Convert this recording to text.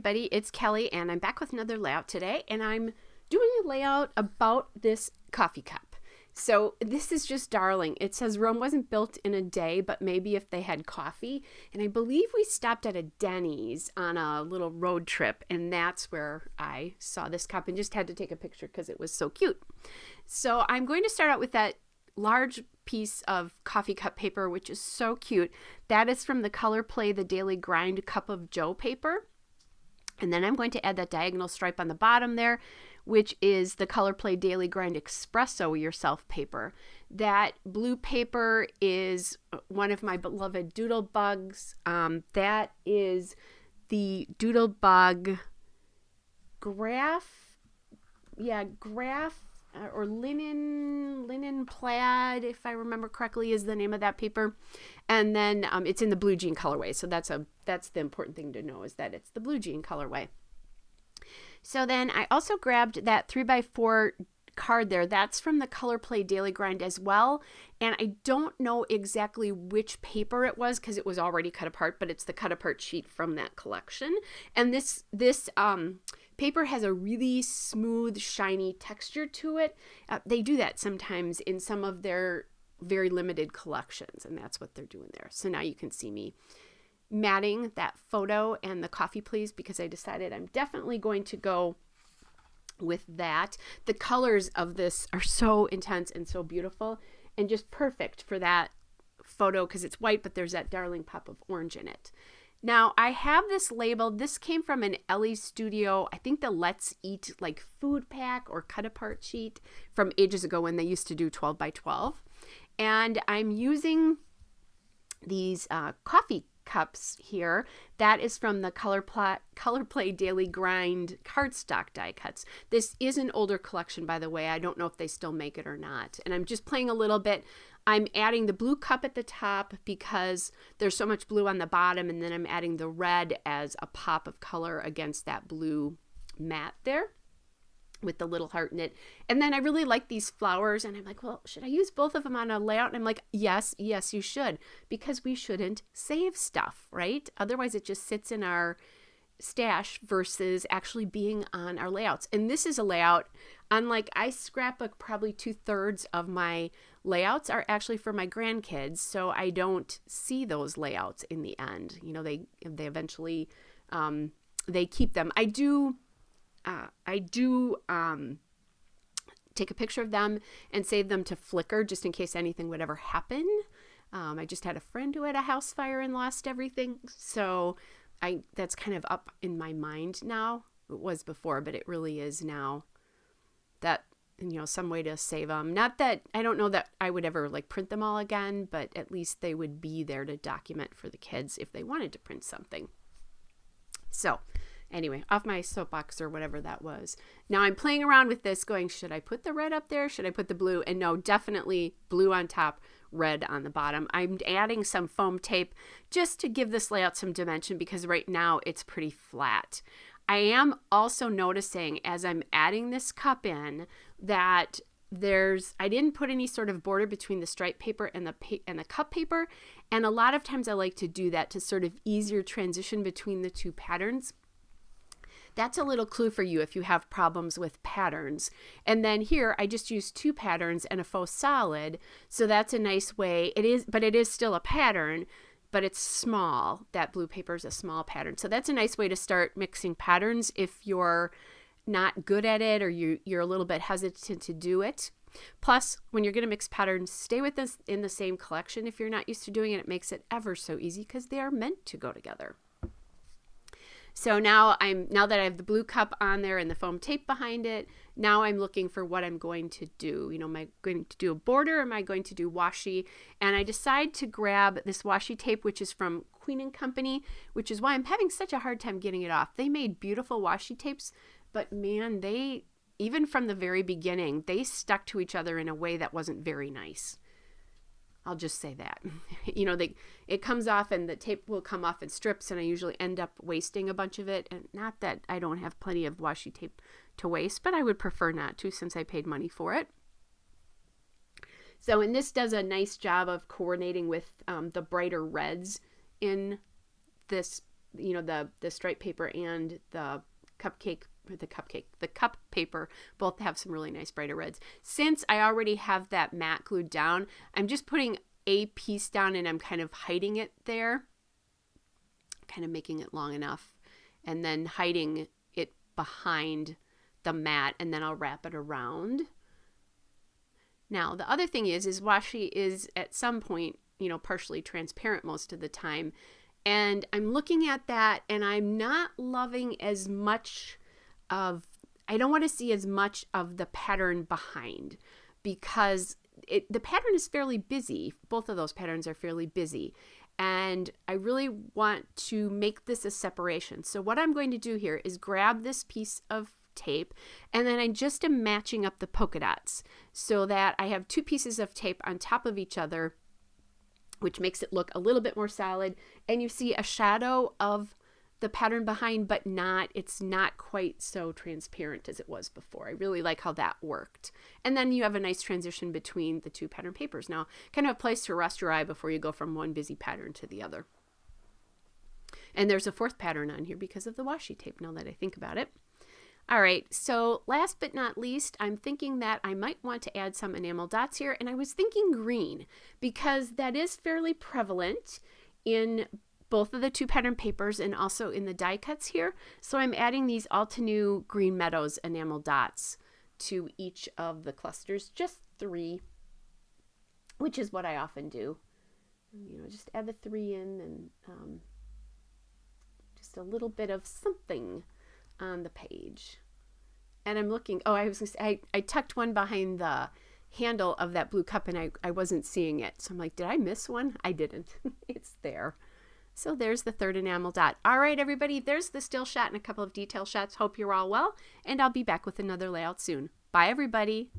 everybody, it's Kelly and I'm back with another layout today, and I'm doing a layout about this coffee cup. So this is just darling. It says Rome wasn't built in a day, but maybe if they had coffee. And I believe we stopped at a Denny's on a little road trip, and that's where I saw this cup and just had to take a picture because it was so cute. So I'm going to start out with that large piece of coffee cup paper, which is so cute. That is from the Color Play The Daily Grind Cup of Joe paper. And then I'm going to add that diagonal stripe on the bottom there, which is the Color Play Daily Grind Espresso Yourself paper. That blue paper is one of my beloved doodle bugs. That is the doodle bug graph or linen plaid, if I remember correctly, is the name of that paper. And then it's in the blue jean colorway. So that's the important thing to know, is that it's the blue jean colorway. So then I also grabbed that 3x4 card there. That's from the Color Play Daily Grind as well. And I don't know exactly which paper it was because it was already cut apart, but it's the cut apart sheet from that collection. And this paper has a really smooth, shiny texture to it. They do that sometimes in some of their very limited collections, and that's what they're doing there. So now you can see me matting that photo and the coffee please, because I decided I'm definitely going to go with that. The colors of this are so intense and so beautiful and just perfect for that photo because it's white, but there's that darling pop of orange in it. Now I have this labeled. This came from an Ellie Studio, I think the Let's Eat like food pack or cut apart sheet from ages ago when they used to do 12 by 12. And I'm using these coffee cups here. That is from the Color Play Daily Grind cardstock die cuts. This is an older collection, by the way. I don't know if they still make it or not. And I'm just playing a little bit. I'm adding the blue cup at the top because there's so much blue on the bottom, and then I'm adding the red as a pop of color against that blue mat there with the little heart in it. And then I really like these flowers, and I'm like, well, should I use both of them on a layout? And I'm like, yes, you should, because we shouldn't save stuff, right? Otherwise it just sits in our stash versus actually being on our layouts. And this is a layout, unlike I scrapbook, probably 2/3 of my layouts are actually for my grandkids, so I don't see those layouts in the end. You know, they eventually they keep them. I do take a picture of them and save them to Flickr just in case anything would ever happen. I just had a friend who had a house fire and lost everything, so that's kind of up in my mind now. It was before, but it really is now, that, you know, some way to save them. Not that I don't know that I would ever like print them all again, but at least they would be there to document for the kids if they wanted to print something. So anyway, off my soapbox or whatever that was. Now I'm playing around with this going, should I put the red up there? Should I put the blue? And no, definitely blue on top, red on the bottom. I'm adding some foam tape just to give this layout some dimension because right now it's pretty flat. I am also noticing as I'm adding this cup in that I didn't put any sort of border between the stripe paper and the cup paper. And a lot of times I like to do that to sort of ease your transition between the two patterns. That's a little clue for you if you have problems with patterns. And then here I just used 2 patterns and a faux solid. So that's a nice way. It is still a pattern, but it's small. That blue paper is a small pattern. So that's a nice way to start mixing patterns if you're not good at it or you're a little bit hesitant to do it. Plus, when you're going to mix patterns, stay with this in the same collection. If you're not used to doing it, it makes it ever so easy because they are meant to go together. So now that I have the blue cup on there and the foam tape behind it, now I'm looking for what I'm going to do. You know, am I going to do a border or am I going to do washi? And I decide to grab this washi tape, which is from Queen & Company, which is why I'm having such a hard time getting it off. They made beautiful washi tapes, but man, even from the very beginning, they stuck to each other in a way that wasn't very nice. I'll just say that. You know, it comes off and the tape will come off in strips, and I usually end up wasting a bunch of it. And not that I don't have plenty of washi tape to waste, but I would prefer not to since I paid money for it. So, and this does a nice job of coordinating with the brighter reds in this you know, the stripe paper and the cup paper both have some really nice brighter reds. Since I already have that matte glued down, I'm just putting a piece down and I'm kind of hiding it there, kind of making it long enough, and then hiding it behind the mat, and then I'll wrap it around. Now, the other thing is washi is at some point, you know, partially transparent most of the time. And I'm looking at that and I'm not loving as much of, I don't want to see as much of the pattern behind, because the pattern is fairly busy. Both of those patterns are fairly busy. And I really want to make this a separation. So what I'm going to do here is grab this piece of tape, and then I just am matching up the polka dots so that I have two pieces of tape on top of each other, which makes it look a little bit more solid. And you see a shadow of the pattern behind, but it's not quite so transparent as it was before. I really like how that worked. And then you have a nice transition between the two pattern papers. Now, kind of a place to rest your eye before you go from one busy pattern to the other. And there's a fourth pattern on here because of the washi tape, now that I think about it. All right, so last but not least, I'm thinking that I might want to add some enamel dots here, and I was thinking green because that is fairly prevalent in both of the two pattern papers and also in the die cuts here. So I'm adding these Altenew Green Meadows enamel dots to each of the clusters, just 3, which is what I often do. You know, just add the 3 in, and just a little bit of something on the page. And I'm looking, oh, I was gonna say, I tucked one behind the handle of that blue cup and I wasn't seeing it. So I'm like, did I miss one? I didn't. It's there. So there's the third enamel dot. All right, everybody, there's the still shot and a couple of detail shots. Hope you're all well, and I'll be back with another layout soon. Bye, everybody.